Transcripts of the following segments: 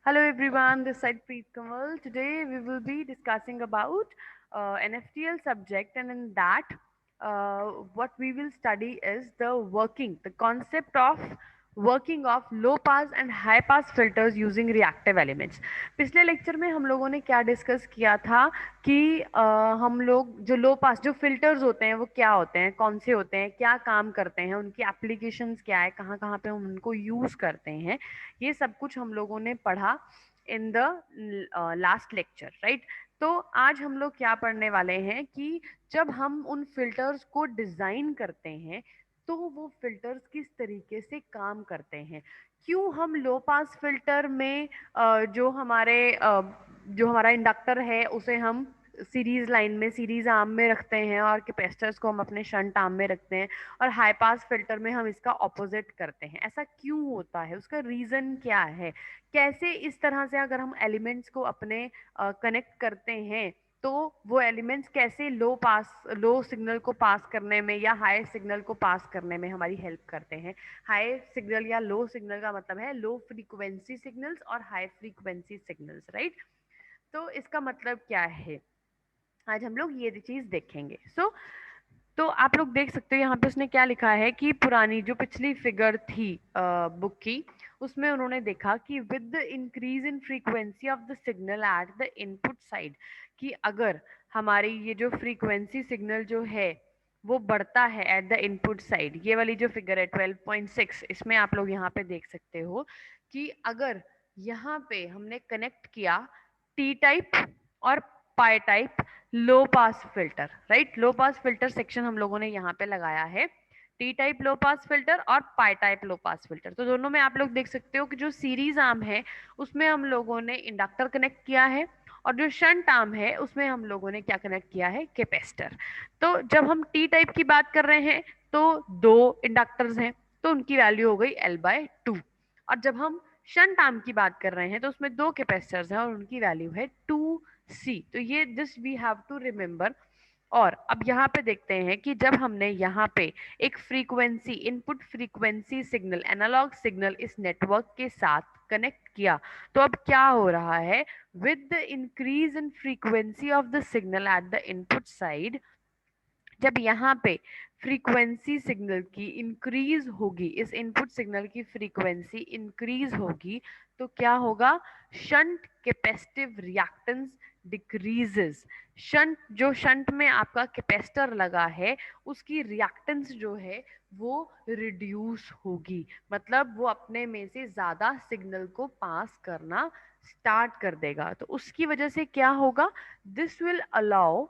Hello everyone, this side Preet Kamal. Today we will be discussing about an FTL subject, and in that, what we will study is the concept of working of low pass and high pass filters using reactive elements. पिछले lecture में हम लोगों ने क्या discuss किया था कि हम लोग जो लो पास जो फिल्टर्स होते हैं वो क्या होते हैं, कौन से होते हैं, क्या काम करते हैं, उनकी एप्लीकेशंस क्या है, कहाँ कहाँ पे हम उनको यूज करते हैं, ये सब कुछ हम लोगों ने पढ़ा in the last lecture, right. तो आज हम लोग क्या पढ़ने वाले हैं कि जब हम उन फिल्टर्स को डिजाइन करते हैं तो वो फिल्टर्स किस तरीके से काम करते हैं, क्यों हम लो पास फिल्टर में जो हमारा इंडक्टर है उसे हम सीरीज लाइन में सीरीज आर्म में रखते हैं और कैपेसिटर्स को हम अपने शंट आर्म में रखते हैं, और हाई पास फिल्टर में हम इसका ऑपोजिट करते हैं। ऐसा क्यों होता है, उसका रीजन क्या है, कैसे इस तरह से अगर हम एलिमेंट्स को अपने कनेक्ट करते हैं तो वो एलिमेंट्स कैसे लो सिग्नल को पास करने में या हाई सिग्नल को पास करने में हमारी हेल्प करते हैं। हाई सिग्नल या लो सिग्नल का मतलब है लो फ्रीक्वेंसी सिग्नल्स और हाई फ्रीक्वेंसी सिग्नल्स, राइट। तो इसका मतलब क्या है, आज हम लोग ये चीज देखेंगे। तो आप लोग देख सकते हो यहाँ पे उसने क्या लिखा है कि पुरानी जो पिछली फिगर थी बुक की, उसमें उन्होंने देखा कि with the increase in frequency of the signal at the input side, कि अगर हमारी ये जो फ्रीक्वेंसी सिग्नल जो है वो बढ़ता है एट द इनपुट साइड, ये वाली जो फिगर है 12.6, इसमें आप लोग यहाँ पे देख सकते हो कि अगर यहाँ पे हमने कनेक्ट किया टी टाइप और पाई टाइप लो पास फिल्टर, राइट। लो पास फिल्टर सेक्शन हम लोगों ने यहाँ पे लगाया है, टी टाइप लो पास फिल्टर और पाई टाइप लो पास फिल्टर। तो दोनों में आप लोग देख सकते हो कि जो सीरीज आर्म है उसमें हम लोगों ने इंडक्टर कनेक्ट किया है, और जो शंट आर्म है उसमें हम लोगों ने क्या कनेक्ट किया है, कैपेसिटर। तो जब हम टी टाइप की बात कर रहे हैं तो दो इंडक्टर्स हैं, तो उनकी वैल्यू हो गई L/2। और जब हम शंट आर्म की बात कर रहे हैं तो उसमें दो कैपेसिटर्स हैं और उनकी वैल्यू है 2C। तो ये this we have to remember. और अब यहाँ पे देखते हैं कि जब हमने यहाँ पे एक frequency input frequency signal analog signal इस नेटवर्क के साथ कनेक्ट किया, तो अब क्या हो रहा है, with the increase in frequency of the signal at the input side, जब यहाँ पे फ्रीक्वेंसी सिग्नल की इंक्रीज होगी, इस इनपुट सिग्नल की फ्रीक्वेंसी इंक्रीज होगी, तो क्या होगा, shunt capacitive reactance decreases. Shunt में आपका कैपेसिटर लगा है उसकी रिएक्टेंस जो है वो रिड्यूस होगी, मतलब वो अपने में से ज्यादा सिग्नल को पास करना स्टार्ट कर देगा। तो उसकी वजह से क्या होगा, this will allow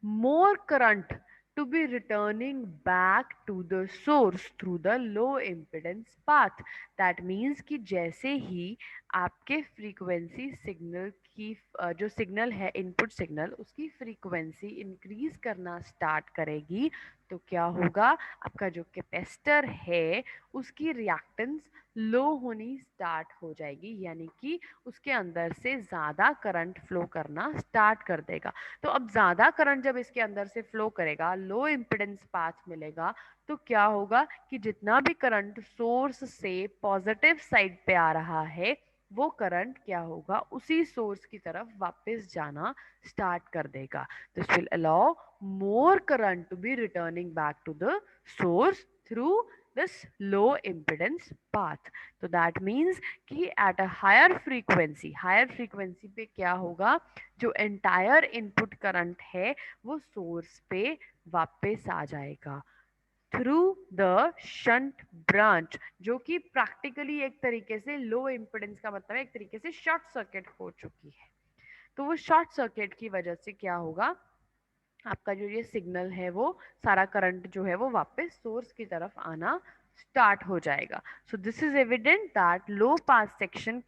more current to be returning back to the source through the low impedance path। that means कि जैसे ही आपके फ्रीक्वेंसी सिग्नल की जो सिग्नल है इनपुट सिग्नल उसकी फ्रीक्वेंसी इंक्रीज करना स्टार्ट करेगी, तो क्या होगा, आपका जो कैपेसिटर है उसकी रिएक्टेंस लो होनी स्टार्ट हो जाएगी, यानी कि उसके अंदर से ज्यादा करंट फ्लो करना स्टार्ट कर देगा। तो अब ज्यादा करंट जब इसके अंदर से फ्लो करेगा, लो इम्पिडेंस पाथ मिलेगा, तो क्या होगा कि जितना भी करंट सोर्स से पॉजिटिव साइड पे आ रहा है वो करंट क्या होगा, उसी सोर्स की तरफ वापस जाना स्टार्ट कर देगा। This will allow more current to be returning back to the source through this low impedance path। तो that means कि at a higher frequency पे क्या होगा, जो एंटायर इनपुट करंट है वो सोर्स पे वापस आ जाएगा थ्रू द शंट ब्रांच, जो कि प्रैक्टिकली एक तरीके से लो इम्पिडेंस का मतलब है एक तरीके से शॉर्ट सर्किट हो चुकी है। तो वो शॉर्ट सर्किट की वजह से क्या होगा, आपका जो ये सिग्नल है वो सारा करंट जो है वो वापस सोर्स की तरफ आना स्टार्ट हो जाएगा। So this is evident that low pass section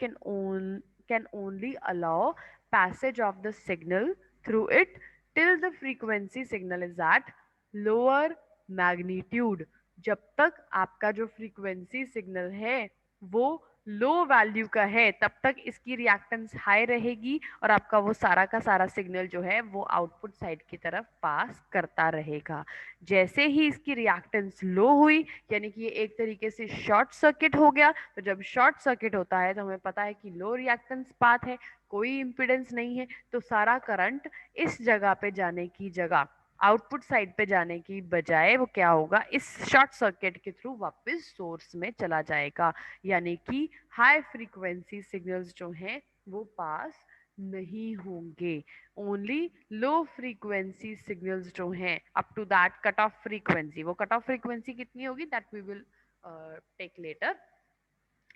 can only allow passage of the signal through it till the frequency signal is at lower magnitude। जब तक आपका जो फ्रीक्वेंसी सिग्नल है वो लो वैल्यू का है तब तक इसकी रिएक्टेंस हाई रहेगी और आपका वो सारा का सारा सिग्नल जो है वो आउटपुट साइड की तरफ पास करता रहेगा। जैसे ही इसकी रिएक्टेंस लो हुई, यानी कि ये एक तरीके से शॉर्ट सर्किट हो गया। तो जब शॉर्ट सर्किट होता है तो हमें पता है कि लो रिएक्टेंस पाथ है, कोई इम्पिडेंस नहीं है, तो सारा करंट इस जगह पे जाने की जगह आउटपुट साइड पे जाने की बजाय वो क्या होगा, इस शॉर्ट सर्किट के थ्रू वापस सोर्स में चला जाएगा। यानी कि हाई फ्रीक्वेंसी सिग्नल्स जो हैं वो पास नहीं होंगे। ओनली लो फ्रीक्वेंसी सिग्नल्स जो हैं up to that cut off frequency, वो कट ऑफ फ्रीक्वेंसी कितनी होगी that we will take later.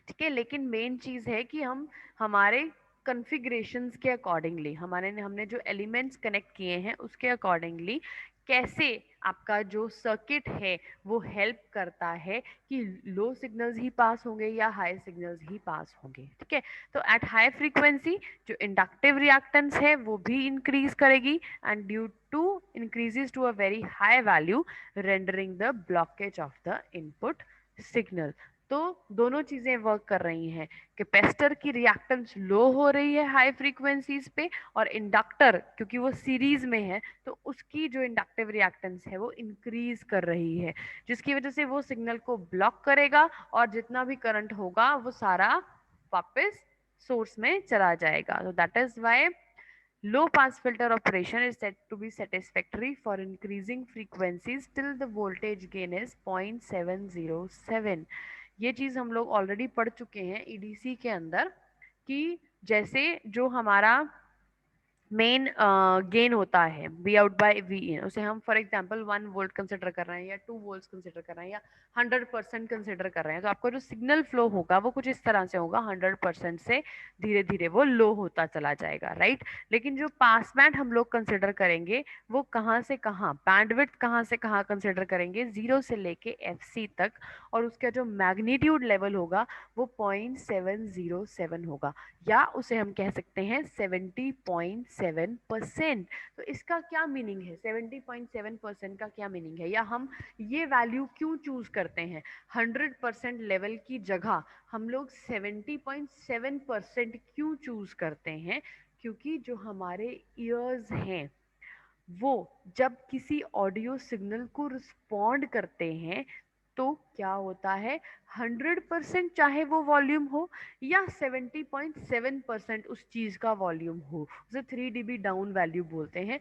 ठीक है, लेकिन मेन चीज है कि हम हमारे कॉन्फ़िगरेशंस के अकॉर्डिंगली, हमारे हमने जो एलिमेंट्स कनेक्ट किए हैं उसके अकॉर्डिंगली कैसे आपका जो सर्किट है वो हेल्प करता है कि लो सिग्नल्स ही पास होंगे या हाई सिग्नल्स ही पास होंगे। ठीक है, तो एट हाई फ्रीक्वेंसी जो इंडक्टिव रिएक्टेंस है वो भी इंक्रीज करेगी and due to increases to a very high value rendering the blockage of the input signal. तो दोनों चीजें वर्क कर रही हैं। कैपेसिटर की रिएक्टेंस लो हो रही है हाई फ्रीक्वेंसीज पे, और इंडक्टर क्योंकि वो सीरीज में है तो उसकी जो इंडक्टिव रिएक्टेंस है वो इंक्रीज कर रही है, जिसकी वजह से वो सिग्नल को ब्लॉक करेगा और जितना भी करंट होगा वो सारा वापस सोर्स में चला जाएगा। तो that is why low pass filter operation is said to be satisfactory for increasing frequencies till the voltage gain is 0.707। ये चीज हम लोग ऑलरेडी पढ़ चुके हैं ईडीसी के अंदर कि जैसे जो हमारा मेन गेन होता है वी आउट बाय वी इन, उसे हम फॉर एग्जांपल 1 वोल्ट कंसिडर कर रहे हैं या 2 वोल्ट कंसिडर कर रहे हैं या 100% कंसिडर कर रहे हैं, तो आपका जो सिग्नल फ्लो होगा वो कुछ इस तरह से होगा, 100% से धीरे धीरे वो लो होता चला जाएगा, राइट। लेकिन जो पास बैंड हम लोग कंसिडर करेंगे वो कहाँ से कहाँ, बैंडविड्थ कहाँ से कहाँ कंसिडर करेंगे, 0 से लेके FC तक, और उसका जो मैग्नीट्यूड लेवल होगा वो 0.707 होगा, या उसे हम कह सकते हैं 70.7%। तो इसका क्या मीनिंग है, 70.7% का क्या मीनिंग है, या हम ये वैल्यू क्यों चूज करते हैं 100% लेवल की जगह हम लोग 70.7% क्यों चूज करते हैं? क्योंकि जो हमारे ईयर्स हैं वो जब किसी ऑडियो सिग्नल को रिस्पॉन्ड करते हैं तो क्या होता है, 100% चाहे वो वॉल्यूम हो या 70.7% उस चीज का वॉल्यूम हो, उसे 3 dB डाउन वैल्यू बोलते हैं।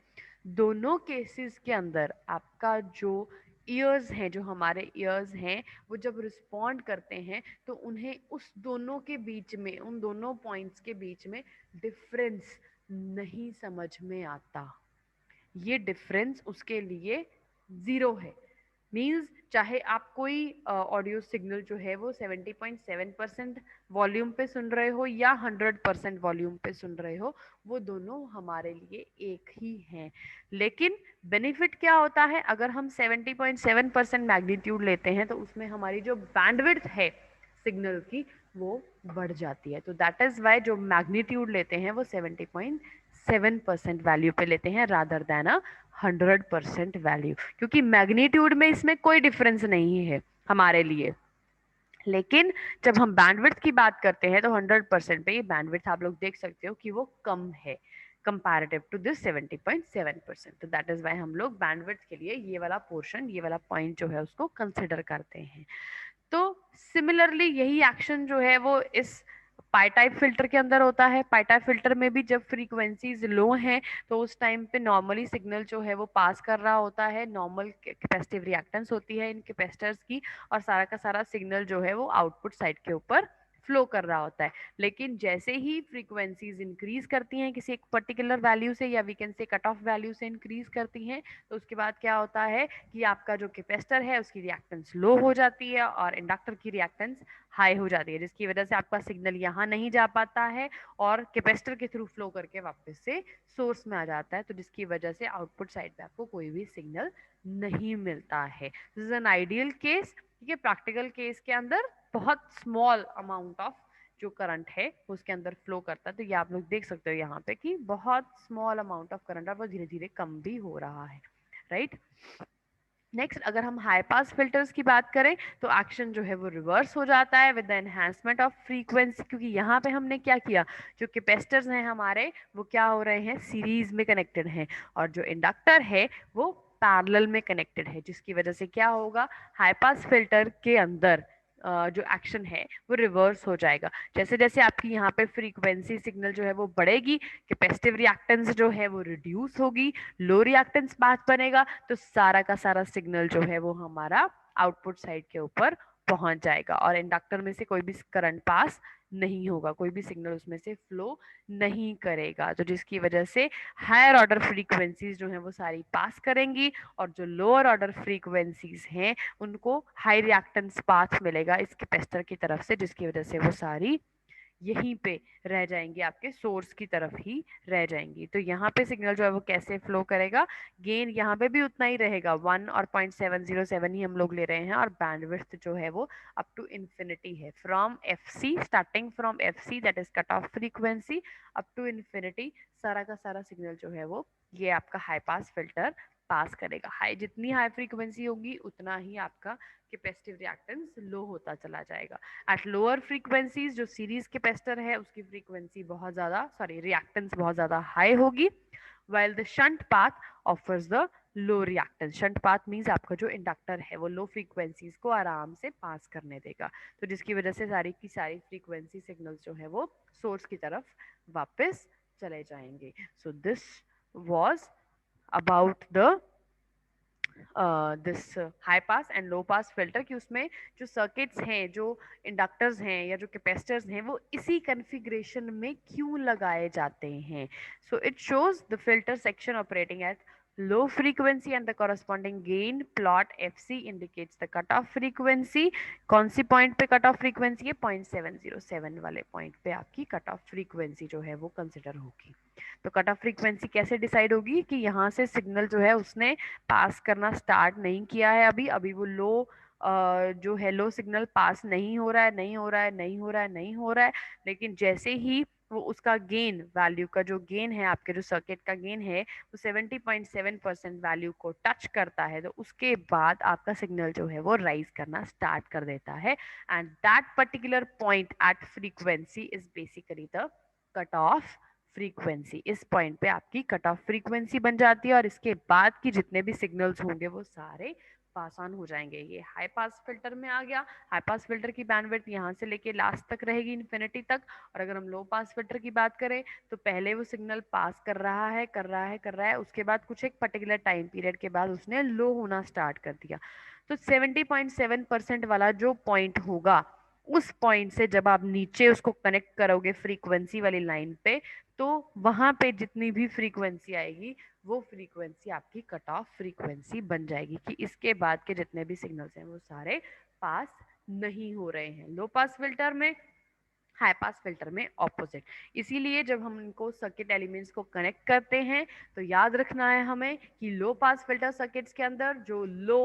दोनों केसेस के अंदर आपका जो ईयर्स हैं, जो हमारे ईयर्स हैं, वो जब रिस्पॉन्ड करते हैं तो उन्हें उस दोनों के बीच में, उन दोनों पॉइंट्स के बीच में डिफरेंस नहीं समझ में आता। ये डिफरेंस उसके लिए जीरो है। मीन्स चाहे आप कोई ऑडियो सिग्नल जो है वो 70.7% वॉल्यूम पे सुन रहे हो या 100% वॉल्यूम पे सुन रहे हो, वो दोनों हमारे लिए एक ही हैं। लेकिन बेनिफिट क्या होता है, अगर हम 70.7% मैग्नीट्यूड लेते हैं तो उसमें हमारी जो बैंडविड्थ है सिग्नल की वो बढ़ जाती है। तो दैट इज वाई जो मैग्नीट्यूड लेते हैं वो 70.7% वैल्यू पे लेते हैं रादर देन अ 100% वैल्यू, क्योंकि मैग्नीट्यूड में इसमें कोई डिफरेंस नहीं है हमारे लिए। लेकिन जब हम बैंडविड्थ की बात करते हैं तो 100% पे ये बैंडविड्थ आप लोग देख सकते हो कि वो कम है कंपैरेटिव टू दिस 70.7%। तो दैट इज वाई हम लोग बैंडविड्थ के लिए ये वाला पोर्शन, ये वाला पॉइंट जो है उसको कंसिडर करते हैं। तो सिमिलरली यही एक्शन जो है वो इस पाई टाइप फिल्टर के अंदर होता है। पाई टाइप फिल्टर में भी जब फ्रीक्वेंसीज लो हैं तो उस टाइम पे नॉर्मली सिग्नल जो है वो पास कर रहा होता है, नॉर्मल कैपेसिटिव रिएक्टेंस होती है इन कैपेसिटर्स की, और सारा का सारा सिग्नल जो है वो आउटपुट साइड के ऊपर फ्लो कर रहा होता है। लेकिन जैसे ही फ्रीक्वेंसीज इंक्रीज करती हैं किसी एक पर्टिकुलर वैल्यू से, या we can say cut off value से इंक्रीज करती हैं, तो उसके बाद क्या होता है कि आपका जो कैपेसिटर है उसकी रिएक्टेंस लो हो जाती है और इंडक्टर की रिएक्टेंस हाई हो जाती है, जिसकी वजह से आपका सिग्नल यहाँ नहीं जा पाता है और कैपेसिटर के थ्रू फ्लो करके वापस से सोर्स में आ जाता है, तो जिसकी वजह से आउटपुट साइड पे आपको कोई भी सिग्नल नहीं मिलता है। This is an ideal case. ठीक है, प्रैक्टिकल केस के अंदर बहुत स्मॉल अमाउंट ऑफ जो करंट है उसके अंदर फ्लो करता है, तो ये आप लोग देख सकते हो यहाँ पे कि बहुत स्मॉल अमाउंट ऑफ करंट है, वो धीरे धीरे कम भी हो रहा है, राइट। नेक्स्ट अगर हम हाई पास फिल्टर्स की बात करें तो एक्शन जो है वो रिवर्स हो जाता है with the enhancement of frequency, क्योंकि यहाँ पे हमने क्या किया, जो कैपेसिटर्स हैं हमारे वो क्या हो रहे हैं, सीरीज में कनेक्टेड हैं, और जो इंडक्टर है वो पैरेलल में कनेक्टेड है, जिसकी वजह से क्या होगा, हाई पास फिल्टर के अंदर जो एक्शन है वो रिवर्स हो जाएगा। जैसे जैसे आपकी यहाँ पे फ्रीक्वेंसी सिग्नल जो है वो बढ़ेगी, कैपेसिटिव रिएक्टेंस जो है वो रिड्यूस होगी, लो रिएक्टेंस पाथ बनेगा, तो सारा का सारा सिग्नल जो है वो हमारा आउटपुट साइड के ऊपर पहुंच जाएगा और इंडक्टर में से कोई भी करंट पास नहीं होगा, कोई भी सिग्नल उसमें से फ्लो नहीं करेगा, तो जिसकी वजह से हायर ऑर्डर फ्रीक्वेंसीज जो है वो सारी पास करेंगी और जो लोअर ऑर्डर फ्रीक्वेंसीज हैं उनको हाई रिएक्टेंस पाथ मिलेगा इस कैपेसिटर की तरफ से, जिसकी वजह से वो सारी यहीं पे रह जाएंगी, आपके सोर्स की तरफ ही रह जाएंगी। तो यहाँ पे सिग्नल जो है वो कैसे फ्लो करेगा, गेन यहाँ पे भी उतना ही रहेगा, 1 और 0.707 ही हम लोग ले रहे हैं, और बैंडविड्थ जो है वो अप टू इन्फिनिटी है, from F C, starting from F C that is cut off frequency up to infinity, सारा का सारा सिग्नल जो है वो ये आपका हाई पास फिल्टर पास करेगा। हाई जितनी हाई फ्रीक्वेंसी होगी उतना ही आपका कैपेसिटिव रिएक्टेंस लो होता चला जाएगा। एट लोअर फ्रीक्वेंसीज जो सीरीज कैपेसिटर है उसकी फ्रीक्वेंसी बहुत ज़्यादा, सॉरी रिएक्टेंस बहुत ज़्यादा हाई होगी, while the shunt path offers the low reactance. Shunt path means आपका जो इंडक्टर है वो लो फ्रीक्वेंसीज को आराम से पास करने देगा, तो जिसकी वजह से सारी की सारी फ्रीक्वेंसी सिग्नल्स जो है वो सोर्स की तरफ वापस चले जाएंगे। So this was about the this high pass and low pass filter, कि उसमें जो सर्किट्स हैं, जो इंडक्टर्स हैं या जो कैपेसिटर्स हैं वो इसी कॉन्फ़िगरेशन में क्यों लगाए जाते हैं। So it shows the filter section operating eight low frequency and the corresponding gain plot fc indicates the cutoff frequency। कौन सी पॉइंट पे कट ऑफ फ्रीक्वेंसी है, 0.707 वाले पॉइंट पे आपकी कट ऑफ फ्रीक्वेंसी जो है वो कंसिडर होगी। तो कट ऑफ फ्रीक्वेंसी कैसे डिसाइड होगी कि यहाँ से सिग्नल जो है उसने पास करना स्टार्ट नहीं किया है, अभी अभी वो लो जो है लो सिग्नल पास नहीं हो रहा है, नहीं हो रहा है, नहीं हो रहा है, नहीं हो रहा है, लेकिन जैसे ही वो उसका गेन वैल्यू का जो गेन है, आपके जो सर्किट का गेन है वो 70.7% वैल्यू को टच करता है, तो उसके बाद आपका सिग्नल जो है वो राइज करना स्टार्ट कर देता है, and that particular point at frequency is basically the cut off frequency. इस पॉइंट पे आपकी कट ऑफ फ्रीक्वेंसी बन जाती है और इसके बाद की जितने भी सिग्नल्स होंगे वो सारे पास ऑन हो जाएंगे। ये हाई पास फिल्टर में आ गया। हाई पास फिल्टर की बैंडविड्थ यहाँ से लेके लास्ट तक रहेगी, इन्फिनिटी तक। और अगर हम लो पास फिल्टर की बात करें तो पहले वो सिग्नल पास कर रहा है, कर रहा है, कर रहा है, उसके बाद कुछ एक पर्टिकुलर टाइम पीरियड के बाद उसने लो होना स्टार्ट कर दिया। तो 70.7% वाला जो पॉइंट होगा, उस पॉइंट से जब आप नीचे उसको कनेक्ट करोगे फ्रीक्वेंसी वाली लाइन पे, तो वहां पे जितनी भी फ्रीक्वेंसी आएगी वो फ्रीक्वेंसी आपकी कट ऑफ फ्रीक्वेंसी बन जाएगी, कि इसके बाद के जितने भी सिग्नल्स हैं वो सारे पास नहीं हो रहे हैं। लो पास फिल्टर में, हाई पास फिल्टर में ऑपोजिट। इसीलिए जब हम इनको सर्किट एलिमेंट्स को कनेक्ट करते हैं तो याद रखना है हमें कि लो पास फिल्टर सर्किट्स के अंदर जो लो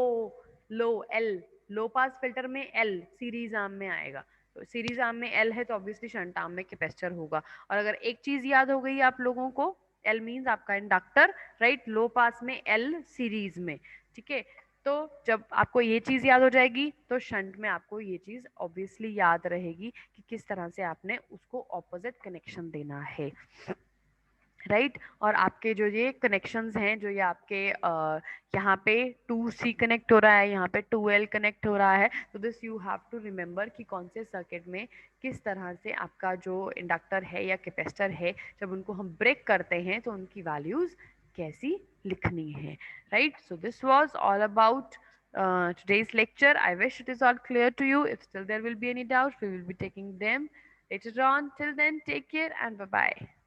लो एल लो पास फिल्टर में एल सीरीज आर्म में आएगा, तो सीरीज आर्म में एल है तो ऑब्वियसली शंट आर्म में कैपेसिटर होगा। और अगर एक चीज याद हो गई आप लोगों को, एल मींस आपका इंडक्टर, राइट, लो पास में एल सीरीज में, ठीक है। तो जब आपको ये चीज याद हो जाएगी तो शंट में आपको ये चीज ऑब्वियसली याद रहेगी कि किस तरह से आपने उसको ऑपोजिट कनेक्शन देना है, राइट। और आपके जो ये कनेक्शंस हैं, जो ये आपके यहाँ पे 2C कनेक्ट हो रहा है, यहाँ पे 2L कनेक्ट हो रहा है, तो this you have to remember कि कौन से सर्किट में किस तरह से आपका जो इंडक्टर है या कैपेसिटर है, जब उनको हम ब्रेक करते हैं तो उनकी वैल्यूज कैसी लिखनी है, right. So this was all about today's lecture. I wish it is all clear to you. If still there will be any doubts, we will be taking them later on. Till then, take care and bye bye.